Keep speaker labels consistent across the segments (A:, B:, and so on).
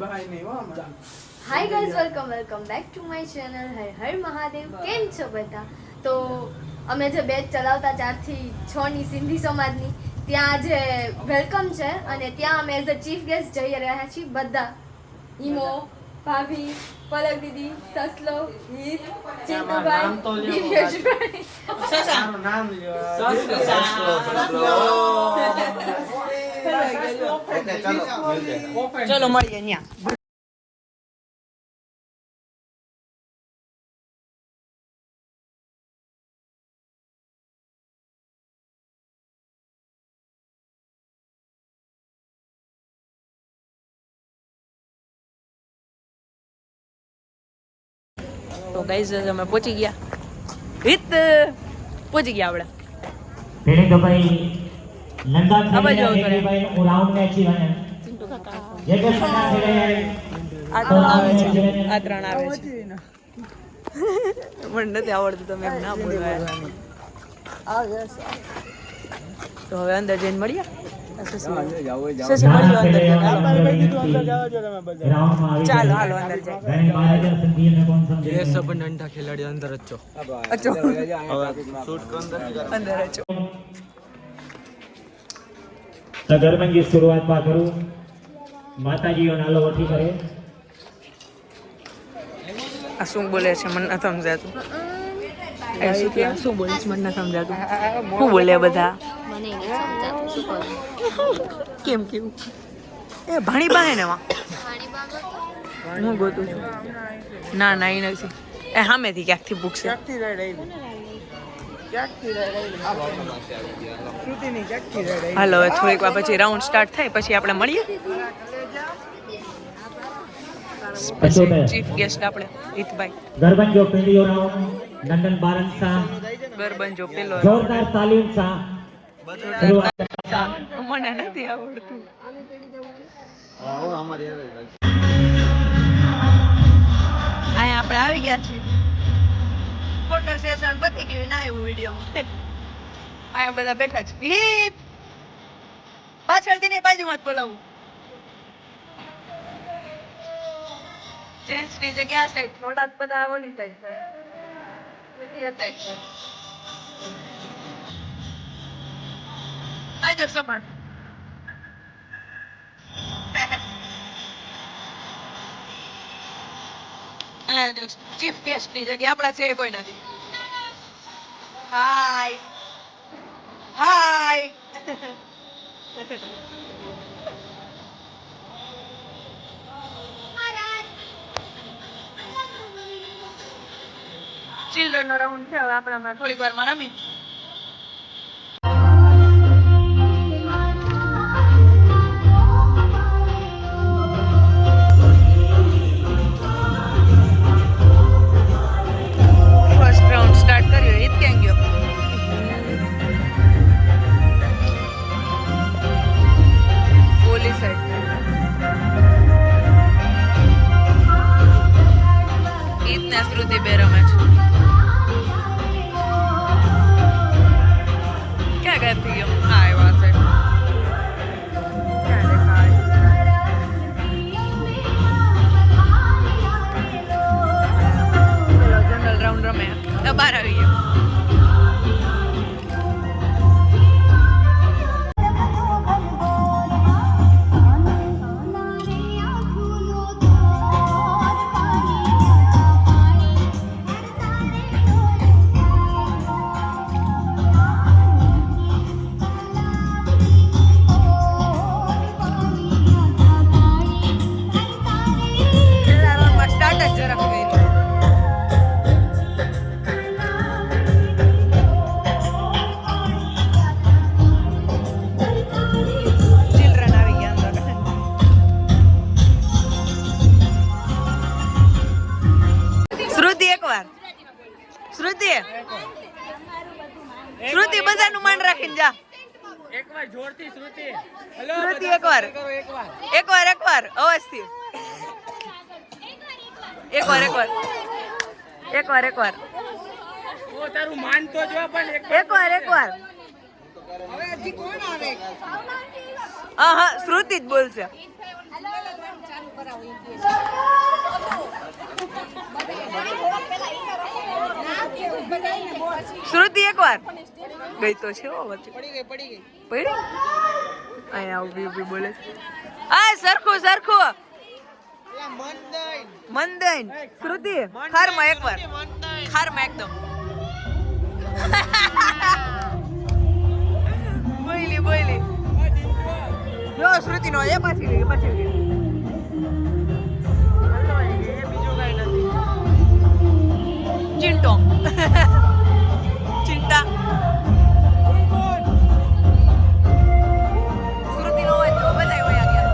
A: Hi guys, welcome back to my channel Har Har Mahadev. કેમ છો બધા? તો અમે જે બેચ ચલાવતા 4 થી 6 ની સિંધી સમાજની ત્યાં જે વેલકમ છે અને ત્યાં અમે એઝ અ ચીફ ગેસ્ટ જઈ રહ્યા છીએ બધા. ઈમો, ભાભી, પલક દીદી, સસલો, હિત, ચિંટુભાઈ, દિવ્યેશભાઈ.
B: ચલો મળીએ ન્યા. તો ગાઈઝ અમે પહોંચી ગયા. હિત પહોંચી ગયા આપણે.
C: પેણે તો ભાઈ નંદા ખેલે ભાઈ હું રાઉન્ડ મેચ થી વને જે કે સના ખેલે
B: આ ત્રણ આવે છે. મને નથી આવડતું, તમે એમ ના બોલવા. તો હવે અંદર જઈને મળીએ. ચાલો હાલો અંદર
D: ये सब नंढा खिलाड़ी अंदर अचो
B: અંદર અચો.
C: સગર્ભન की शुरुआत पा करूं माताजीओ नालो वठी करे
B: આ શું બોલે છે મને નથી સમજાતું. શું બોલે છે મને નથી સમજાતું. શું બોલે બધા?
A: મને નહીં સમજાતું શું કરું.
B: કેમ કેવું? એ ભાણી પાસે ને માં હું ગોતું છું. ના ના એ નથી. એ સામેથી ક્યાંકથી પૂછશે. હાલો હવે થોડીક વાર પછી રાઉન્ડ સ્ટાર્ટ થાય પછી આપણે મળીએ. ચીફ ગેસ્ટ આપણે હિતભાઈ.
C: ગરબન जो पहली राउंड नंदन बारन सा
B: ગરબન જો પેલો
C: जोरदार तालीम सा
B: મને નથી આવડતું. અહીંયા આપણે આવી ગયા છીએ. ફોટો સેશન પતી ગયું ના એવું વિડીયો. અહીંયા બધા બેઠા છે. હિત પાછળથી ને બાજુમાં જ બોલાવું. જેન્ટ્સ ની જગ્યા સાઈડ થોડા બધા ઓલી સાઈડ છે. આજો સમાન ચીફ ગેસ્ટ ની જગ્યા આપણા છે કોઈ નથી. હાય હાય ચિલ્ડ્રન નો રાઉન્ડ છે. હવે આપણે થોડીક વારમાં રમી. ફર્સ્ટ રાઉન્ડ સ્ટાર્ટ કર્યો. હિત ક્યાં ગયો? પોલીસ સાઈડ હિત ને શ્રુતિ બે રમે છે. ક્યાં ગાયબ થઈ ગયો? હા એવા સાઈડ ક્યાં દેખાય? પેલો જનરલ રાઉન્ડ રમે બહાર આવી ગયો. પેલા રાઉન્ડમાં સ્ટાર્ટ જ જરાક ગઈ. ચિલ્ડ્રન આવી ગયા અંદર. શ્રુતિ એકવાર. શ્રુતિ બધાનું માન રાખીને જા.
D: એકવાર જોરથી શ્રુતિ
B: શ્રુતિ એકવાર અવાજથી એકવાર
D: ઓ તારું માન તો જો પણ
B: એકવાર હા હા શ્રુતિ જ બોલશે. શ્રુતિ એકવાર ગઈ તો છે પડી અહીંયા ઊભી બોલે આ સરખું મંદન શ્રુતિ ખારમાં એકવાર ખારમાં એકદમ બોલી જો શ્રુતિ નો એ પાછી ગઈ બીજું કઈ નથી ચિંટા શ્રુતિ નો હોય તો બધા વયા ગયા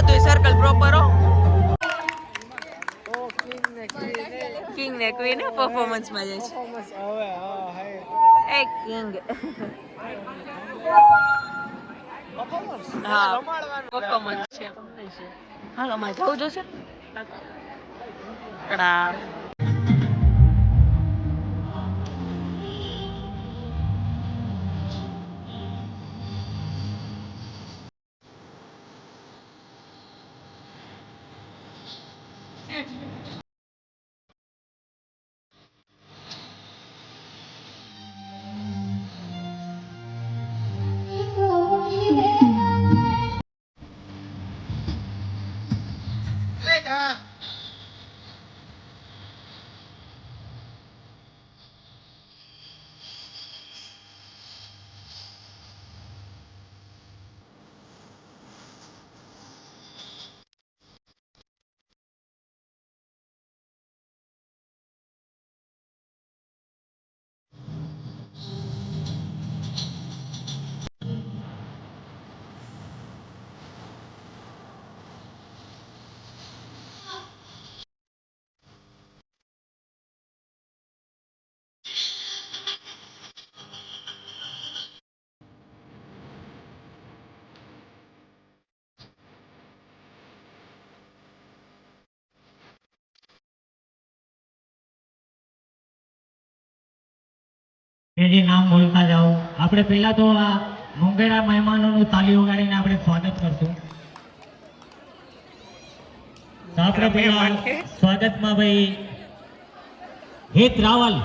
B: બધું સર્કલ પ્રોપર હો કિંગ ને ક્વીન પરફોર્મન્સ માં જાય છે એક કિંગ હા પરફોર્મન્સ છે હાલો માં જવું જોશે
C: જે નામ બોલતા જાઓ. આપણે પહેલા તો આ મોંઘેરા મહેમાનોનું તાલી વગાડીને આપણે સ્વાગત કરશું. તો આપણે પહેલા સ્વાગતમાં ભાઈ હિત રાવલ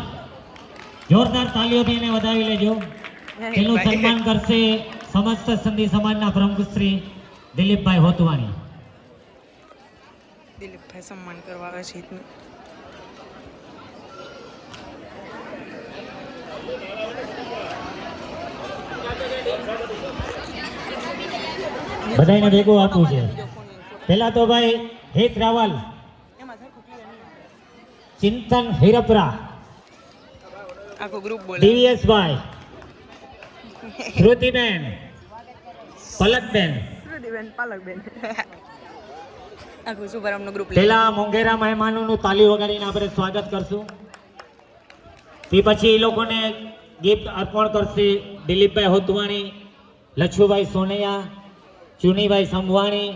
C: જોરદાર તાલીઓથી એને વધાવી લેજો. તેનું સન્માન કરશે સમસ્ત સંધિ સમાજના પ્રમુખ શ્રી દિલીપભાઈ હોતવાણી.
B: દિલીપભાઈ સન્માન કરવા આવે છે હિતનું.
C: બધાને ભેગું આપવું છે. પહેલા તો ભાઈ હિત રાવલ, ચિંતન હિરપરા,
B: આખો ગ્રુપ બોલે,
C: દિવ્યેશભાઈ, શ્રુતિબેન, પલકબેન,
B: આખું શુભારંભનું ગ્રુપ.
C: પહેલા મોંઘેરા મહેમાનોનું તાલી વગાડીને આપણે સ્વાગત કરશું. તે પછી એ લોકોને ગિફ્ટ અર્પણ કરશે દિલીપભાઈ હોતવાણી, લક્ષુભાઈ સોનૈયા, ચુનીભાઈ સંભવાણી,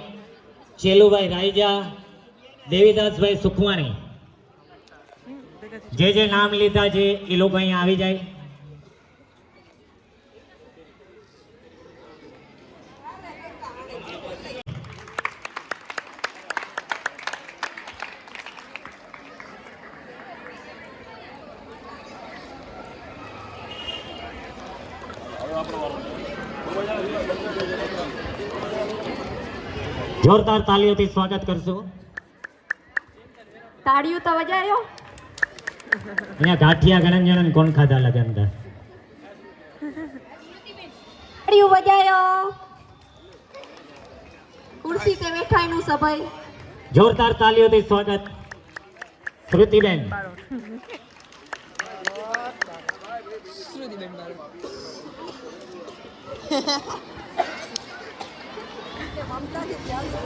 C: ચેલુભાઈ રાયજા, દેવીદાસભાઈ સુખવાણી. જે નામ લીધા છે એ લોકો અહીંયા આવી જાય. જોરદાર તાલીઓથી સ્વાગત કરશું.
A: તાળીઓ તો વજાયો.
C: અહીંયા ગાંઠિયા ગણન જણન કોણ ખાધા લગન તા
A: તાળીઓ વજાયો. ખુરશી તે બેઠાઈનું સભાઈ.
C: જોરદાર તાલીઓથી સ્વાગત શ્રુતિબેન.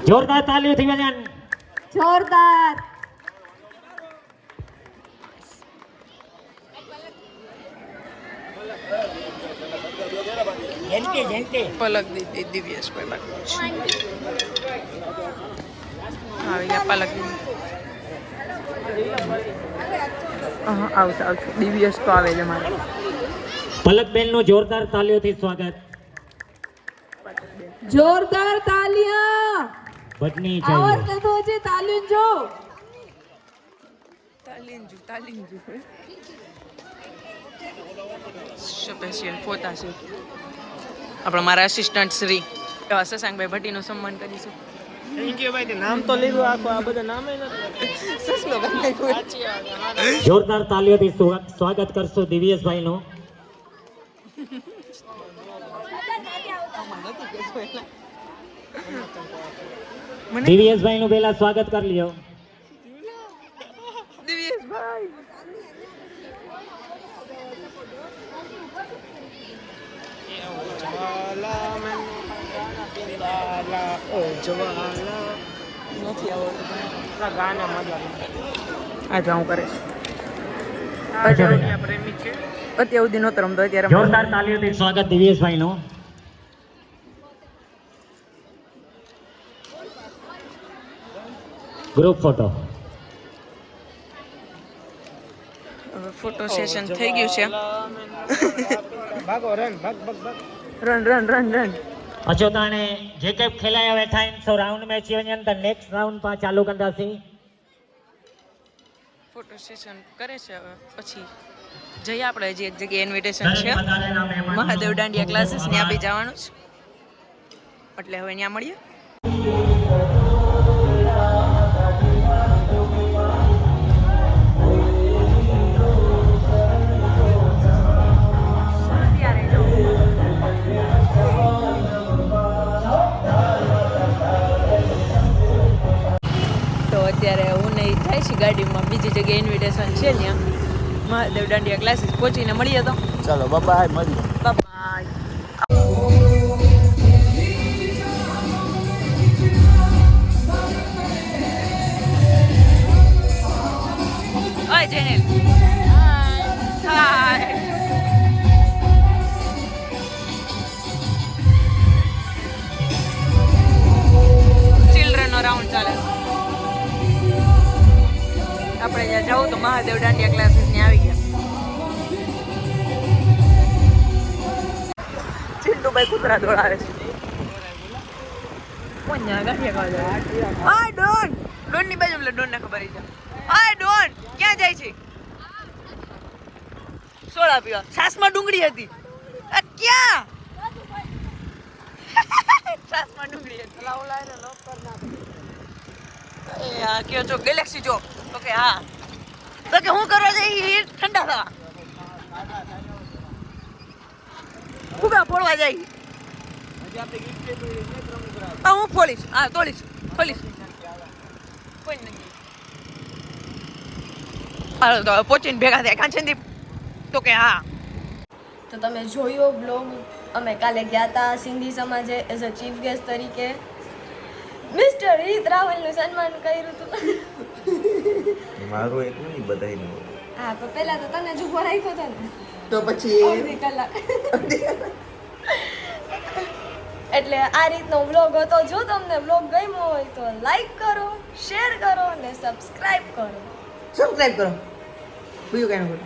C: જોરદાર તાલીઓથી વજન.
A: જોરદાર.
B: પલક દીદી, દિવ્યેશભાઈ બાકી આવી ગયા. પલક દીદી આવશે. દિવ્યેશ તો આવે છે મારે.
C: પલકબેનનું જોરદાર તાલીઓથી સ્વાગત.
E: જોરદાર તાલિયા
C: ભટની
E: આવાજ
C: ચાહીએ.
E: નતો છે તાલીન જો
B: તાલીંજુ સ્પેશિયલ ફોટા છે આપણે મારા આસિસ્ટન્ટ શ્રી એવા શશાંકભાઈ ભટ્ટીનું સન્માન કરીશું.
D: નામ તો લીધું આખું આ બધા નામે
C: જોરદાર તાલીઓથી સ્વાગત કરશું દિવ્યેશભાઈનું. દિવ્યેશભાઈનું પહેલા સ્વાગત કરી લ્યો.
B: દિવ્યેશભાઈ નથી આવડતું આ જાઉં કરે છે અત્યાર સુધી નહોતો રમતો અત્યારે
C: જોરદાર તાલીઓથી સ્વાગત દિવ્યેશભાઈનું. Group photo.
B: ફોટો સેશન થઈ ગયું છે.
D: ભાગો રન ભાગ ભાગ ભાગ
B: રન
C: અચોતાણે જે કંઈ ખેલાયા બેઠા સો રાઉન્ડ મેચ અંદર નેક્સ્ટ રાઉન્ડ પા ચાલુ કરતા
B: ફોટો સેશન કરે છે હવે પછી જઈએ આપણે હજી એક જગ્યાએ ઇન્વિટેશન છે મહાદેવ દાંડિયા ક્લાસીસ ત્યાં બી જવાનું છે એટલે હવે ત્યાં મળીએ. તો અત્યારે હું નહીં જાય છે ગાડીમાં બીજી જગ્યાએ ઇન્વિટેશન છે ત્યાં મહાદેવ દાંડિયા ક્લાસીસ પહોંચીને મળીએ તો
D: ચાલો બાય મળીએ.
B: બાય. ઓય જેનિલ હાય ચિલ્ડ્રનનો રાઉન્ડ ચાલે છે. આપણે જ્યાં જવું તો મહાદેવ દાંડિયા ક્લાસીસ ને આવી ગયા. ચિંટુભાઈ કૂતરા દોડાવે છે. કોણ ન્યા ગાંઠિયા ખાવા જાય? આ ડોન ની બાજુ એટલે ડોન ને ખબર છે. આ ડોન ક્યાં જાય છે? સોડા પીવા. છાસમાં ડુંગળી હતી. આ ક્યાં? છાસમાં ડુંગળી હતી. એ આ કયો છો ગેલેક્સી જો તો કે હા તો કે હું કરવા જઈ ઠંડા થવા ફુગા ફોડવા જઈ હા હું ફોડીશ હા તોડીશ ખોલીશ કોઈ નથી હાલો તો પહોંચીને ભેગા થયા કાંચનદીપ તો કે હા.
A: તો તમે જોયો બ્લોગ અમે કાલે ગયા હતા સિંધી સમાજે એઝ અ ચીફ ગેસ્ટ તરીકે મિસ્ટર રીત રાવલનું સન્માન કર્યું હતું.
F: મારું એક નહીં બધાયનું.
A: હા પણ પહેલા તો તને જ ઉભો રાખ્યો હતો ને
B: તો પછી
A: અડધી કલાક એટલે આ રીતનો વ્લોગ હતો. જો તમને વ્લોગ ગમ્યો હોય તો લાઈક કરો, શેર કરો અને સબસ્ક્રાઇબ કરો.
B: સબસ્ક્રાઇબ કરો બીજું કઈ ન કરો.